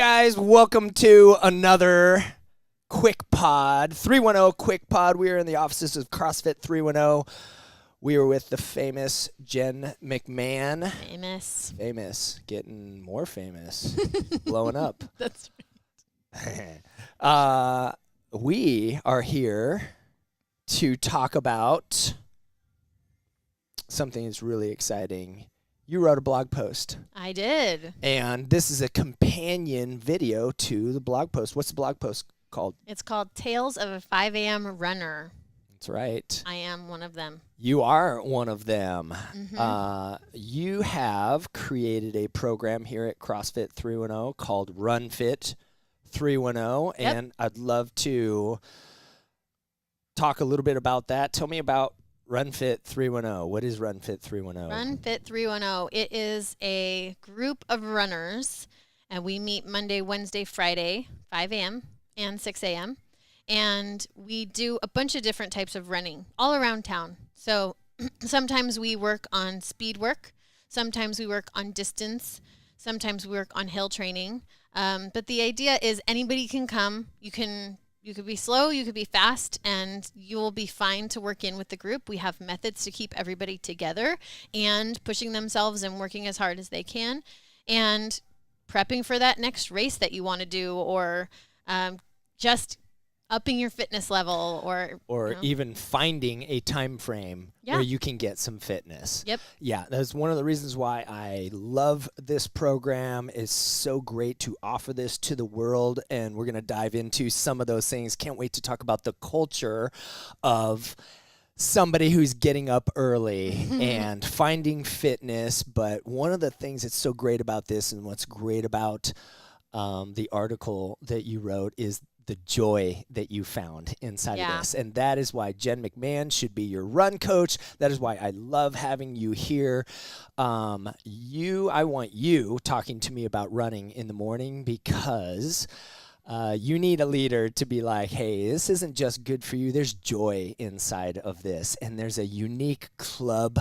guys, welcome to another QuickPod, 310 QuickPod. We are in the offices of CrossFit 310. We are with the famous Jen McMahon. Famous. Getting more famous. Blowing up. That's right. We are here to talk about something that's really exciting. You wrote a blog post. I did. And this is a companion video to the blog post. What's the blog post called? It's called Tales of a 5 a.m. Runner. That's right. I am one of them. You are one of them. Mm-hmm. You have created a program here at CrossFit 310 called RunFit 310, Yep. and I'd love to talk a little bit about that. Tell me about RunFit 310. What is RunFit 310? RunFit 310. It is a group of runners, and we meet Monday, Wednesday, Friday, 5 a.m. and 6 a.m. And we do a bunch of different types of running all around town. So sometimes we work on speed work. Sometimes we work on distance. Sometimes we work on hill training. But the idea is anybody can come. You could be slow, you could be fast, and you will be fine to work in with the group. We have methods to keep everybody together and pushing themselves and working as hard as they can and prepping for that next race that you want to do, or just upping your fitness level, or even finding a time frame where you can get some fitness. Yep. Yeah, that's one of the reasons why I love this program. It's so great to offer this to the world, and we're going to dive into some of those things. Can't wait to talk about the culture of somebody who's getting up early and finding fitness. But one of the things that's so great about this, and what's great about the article that you wrote, is the joy that you found inside of this. And that is why Jen McMahon should be your run coach. That is why I love having you here. I want you talking to me about running in the morning, because you need a leader to be like, hey, this isn't just good for you. There's joy inside of this. And there's a unique club.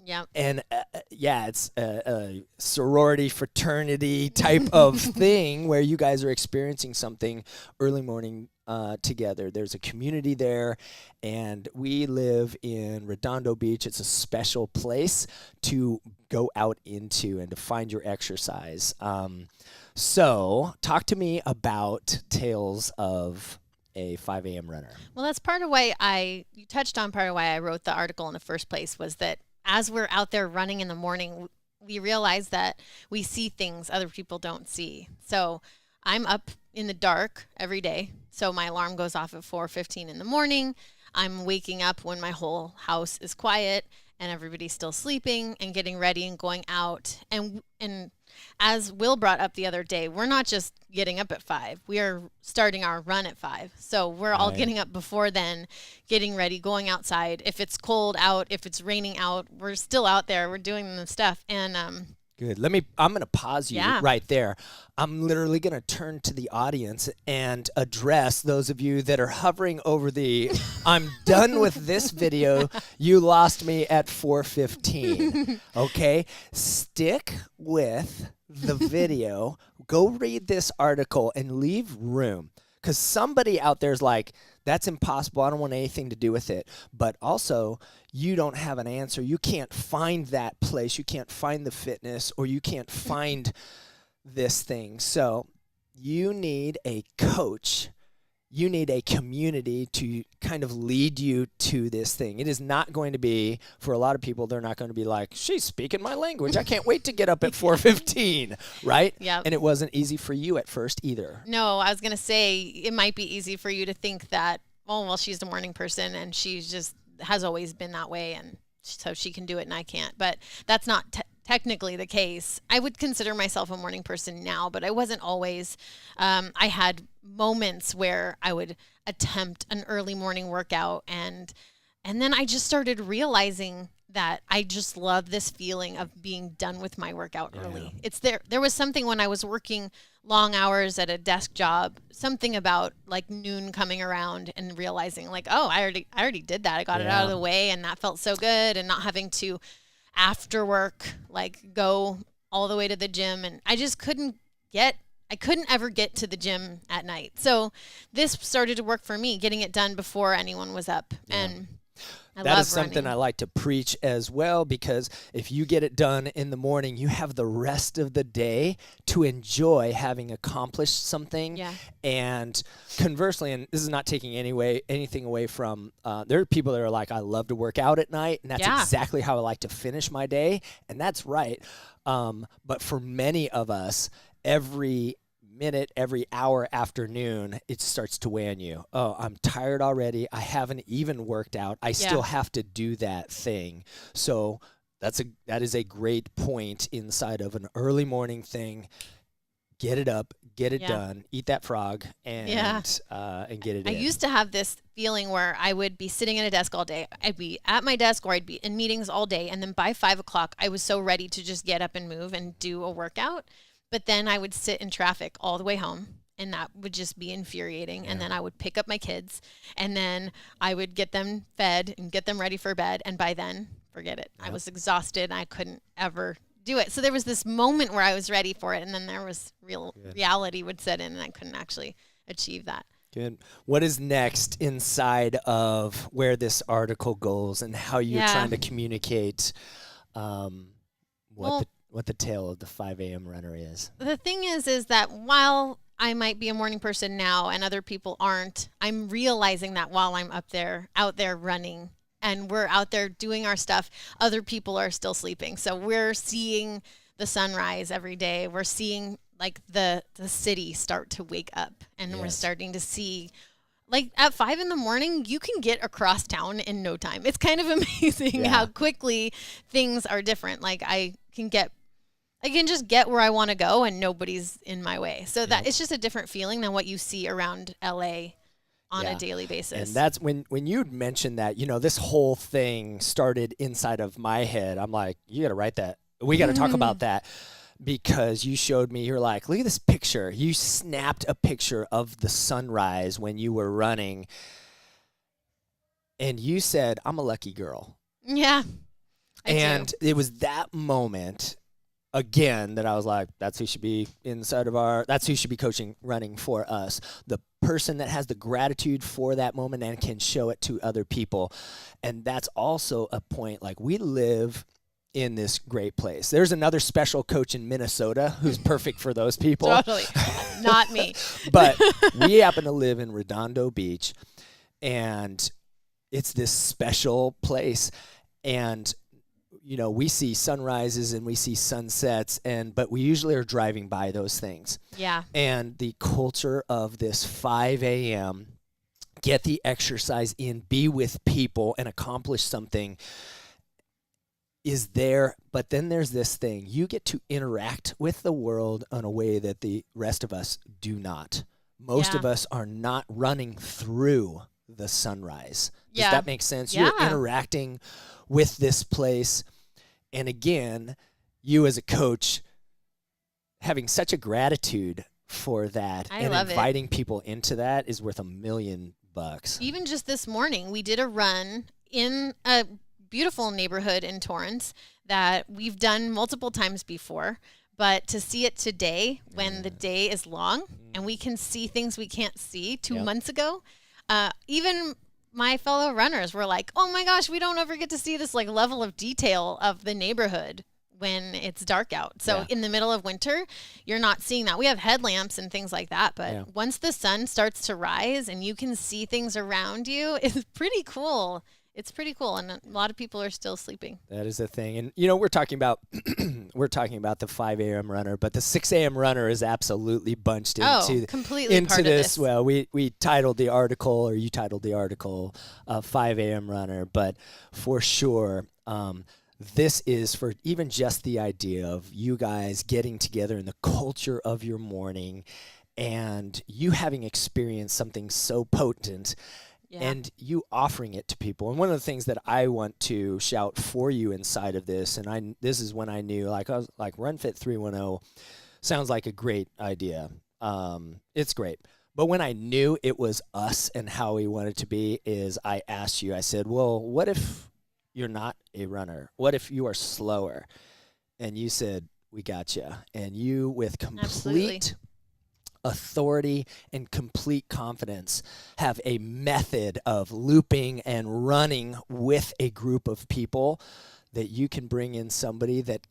Yep. And it's a sorority, fraternity type of thing where you guys are experiencing something early morning together. There's a community there, and we live in Redondo Beach. It's a special place to go out into and to find your exercise. So talk to me about Tales of a 5 a.m. runner. Well, that's part of why you touched on part of why I wrote the article in the first place, was that as we're out there running in the morning, we realize that we see things other people don't see. So I'm up in the dark every day. So my alarm goes off at 4:15 in the morning. I'm waking up when my whole house is quiet and everybody's still sleeping, and getting ready and going out. And as Will brought up the other day, we're not just getting up at 5. We are starting our run at 5. So we're all getting up before then, getting ready, going outside. If it's cold out, if it's raining out, we're still out there. We're doing the stuff. And good. I'm going to pause you right there. I'm literally going to turn to the audience and address those of you that are hovering over the I'm done with this video. You lost me at 4:15. Okay? Stick with the video. Go read this article and leave room, because somebody out there is like, that's impossible. I don't want anything to do with it. But also, you don't have an answer. You can't find that place. You can't find the fitness, or you can't find this thing. So you need a coach. You need a community to kind of lead you to this thing. It is not going to be, for a lot of people, they're not going to be like, she's speaking my language. I can't wait to get up at 4:15, right? Yeah. And it wasn't easy for you at first either. No, I was going to say it might be easy for you to think that, oh, well, she's a morning person and she just has always been that way, and so she can do it and I can't. But that's not technically the case. I would consider myself a morning person now, but I wasn't always. I had moments where I would attempt an early morning workout, and then I just started realizing that I just love this feeling of being done with my workout early. It's there was something when I was working long hours at a desk job, something about like noon coming around and realizing like, oh, I already did that. I got it out of the way, and that felt so good, and not having to after work like go all the way to the gym. And I just couldn't get I couldn't ever get to the gym at night. So this started to work for me, getting it done before anyone was up. And I that love is something running. I like to preach as well, because if you get it done in the morning, you have the rest of the day to enjoy having accomplished something. Yeah. And conversely, and this is not taking anything away from, there are people that are like, I love to work out at night, and that's exactly how I like to finish my day, and that's right. But for many of us, every minute, every hour, afternoon, it starts to weigh on you. Oh, I'm tired already. I haven't even worked out. I still have to do that thing. So that is a great point inside of an early morning thing. Get it up, get it done, eat that frog, and get it in. I used to have this feeling where I would be sitting at a desk all day. I'd be at my desk or I'd be in meetings all day. And then by 5 o'clock, I was so ready to just get up and move and do a workout. But then I would sit in traffic all the way home, and that would just be infuriating. And then I would pick up my kids, and then I would get them fed and get them ready for bed. And by then, forget it. I was exhausted, and I couldn't ever do it. So there was this moment where I was ready for it, and then there was reality would set in, and I couldn't actually achieve that. Good. What is next inside of where this article goes and how you're trying to communicate what the tale of the 5 a.m. runner is? The thing is that while I might be a morning person now and other people aren't, I'm realizing that while I'm out there running, and we're out there doing our stuff, other people are still sleeping. So we're seeing the sunrise every day. We're seeing like the city start to wake up, and we're starting to see, like at 5 a.m, you can get across town in no time. It's kind of amazing how quickly things are different. Like I can just get where I want to go, and nobody's in my way. So that it's just a different feeling than what you see around LA on a daily basis. And that's when you'd mentioned that, this whole thing started inside of my head. I'm like, you got to write that. We got to talk about that, because you showed me, you're like, look at this picture. You snapped a picture of the sunrise when you were running, and you said, I'm a lucky girl. Yeah. And it was that moment again that I was like, that's who should be that's who should be coaching running for us. The person that has the gratitude for that moment and can show it to other people. And that's also a point, like, we live in this great place. There's another special coach in Minnesota who's perfect for those people. Totally. Not me. But we happen to live in Redondo Beach, and it's this special place. And we see sunrises and we see sunsets, but we usually are driving by those things. Yeah. And the culture of this 5 a.m., get the exercise in, be with people, and accomplish something is there. But then there's this thing. You get to interact with the world in a way that the rest of us do not. Most of us are not running through the sunrise. Does that make sense? Yeah. You're interacting with this place. And again, you as a coach having such a gratitude for that and inviting people into that is worth $1 million. Even just this morning, we did a run in a beautiful neighborhood in Torrance that we've done multiple times before. But to see it today, when the day is long and we can see things we can't see 2 months ago, even my fellow runners were like, oh my gosh, we don't ever get to see this like level of detail of the neighborhood when it's dark out. So in the middle of winter, you're not seeing that. We have headlamps and things like that, but once the sun starts to rise and you can see things around you, it's pretty cool. It's pretty cool, and a lot of people are still sleeping. That is the thing. And we're talking about the 5 a.m. runner, but the 6 a.m. runner is absolutely bunched completely into part this. Of this. Well, we titled the article, or you titled the article, 5 a.m. runner, but for sure, this is for even just the idea of you guys getting together in the culture of your morning, and you having experienced something so potent. And you offering it to people. And one of the things that I want to shout for you inside of this, and this is when I knew, I was like, RunFit 310 sounds like a great idea. It's great. But when I knew it was us and how we wanted to be, is I asked you, I said, well, what if you're not a runner? What if you are slower? And you said, we got you. And you, with complete authority and complete confidence, have a method of looping and running with a group of people, that you can bring in somebody that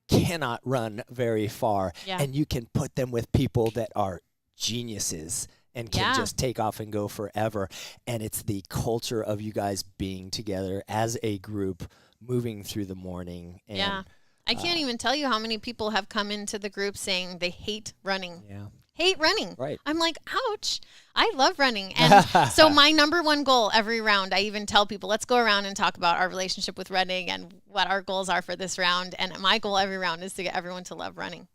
cannot run very far, and you can put them with people that are geniuses and can just take off and go forever. And it's the culture of you guys being together as a group, moving through the morning. And, I can't even tell you how many people have come into the group saying they hate running. Hate running. Right. I'm like, ouch. I love running. And so my number one goal every round, I even tell people, let's go around and talk about our relationship with running and what our goals are for this round. And my goal every round is to get everyone to love running.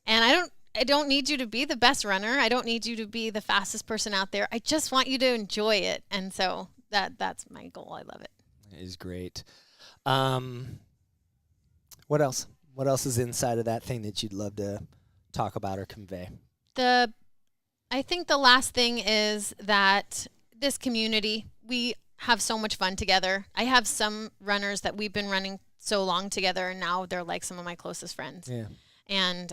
And I don't need you to be the best runner. I don't need you to be the fastest person out there. I just want you to enjoy it. And so that's my goal. I love it. It is great. What else? What else is inside of that thing that you'd love to talk about or convey? I think the last thing is that this community, we have so much fun together. I have some runners that we've been running so long together, and now they're like some of my closest friends. And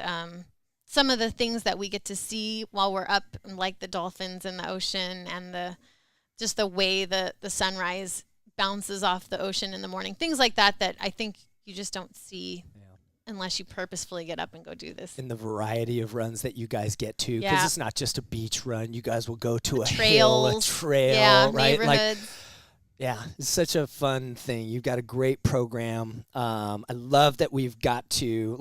some of the things that we get to see while we're up, like the dolphins in the ocean, and just the way the sunrise bounces off the ocean in the morning, things like that I think you just don't see unless you purposefully get up and go do this. And the variety of runs that you guys get to, because it's not just a beach run. You guys will go to a trails, trail, right? Neighborhoods. It's such a fun thing. You've got a great program. I love that we've got to,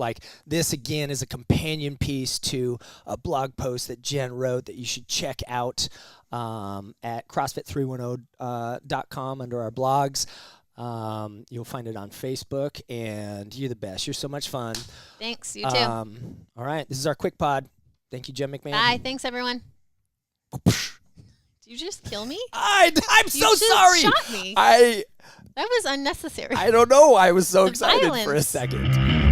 this again is a companion piece to a blog post that Jen wrote that you should check out at CrossFit310.com under our blogs. You'll find it on Facebook, and you're the best. You're so much fun. Thanks. You too. All right. This is our QuickPod. Thank you, Jen McMahon. Bye. Thanks, everyone. Did you just kill me? I'm so sorry. You shot me. That was unnecessary. I don't know. I was so excited violence. for a second.